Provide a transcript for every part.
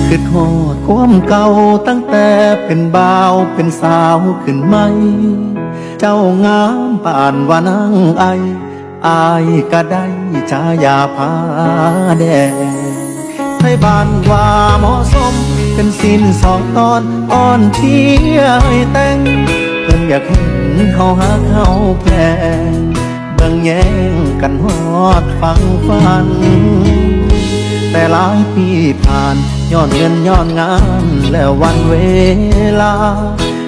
คือโทษความเก่าตั้งแต่เป็นบ่าวเป็นสาวขึ้นไหมเจ้างามป่านว่านางไออายก็ได้ฉายาผาแดงไทยบ้านว่าเหมาะสมเป็นสิ้นสองตอนอ่อนเพียให้แต่งเพิ่นอยากเห็นเขาหักเขาแพงเบิ่งแย่งกันฮอดฟังฟันแต่หลายปีผ่านย้อนเงินย้อนงานแล้ววันเวลา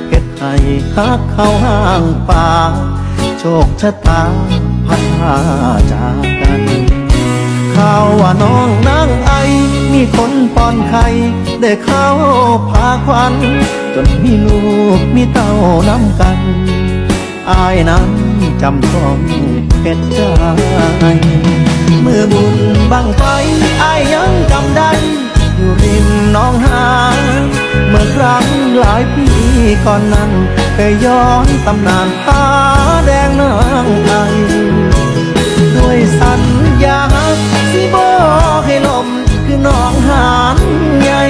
เฮ็ดให้ฮักเข้าห้างป่าโชคชะตาพัดพาจากกันข่าวว่าน้องนางไอมีคนป้อนไข่ได้เข้าพาควันจนมีลูกมีเต้านำกันอายนั้นจำต้องเป็นใจมือบุญบังไฟอายยังจำได้อยู่ริมหน้องหานเมื่อครั้งหลายปีก่อนนั้นเคยย้อนตำนานผาแดงนางไอด้วยสัญญาสิบ่ให้ลมคือน้องหานใหญ่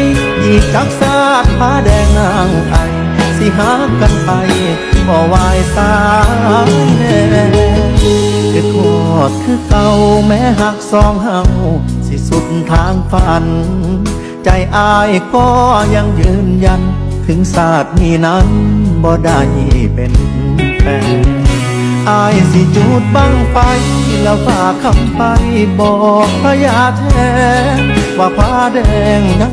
ยีกจักสาดผาแดงนางไอสิหากันไปบ่วายสายแน่คือโทษคือเก่าแม้หักสองเฮาสิสุดทางฝันใจอายก็ยังยืนยันถึงศาสตร์นี้นั้นบ่ได้เป็นแฟนอายสิจุดบังไฟแล้วฝากคำไปบอกพระยาแท้ว่าผ้าแดง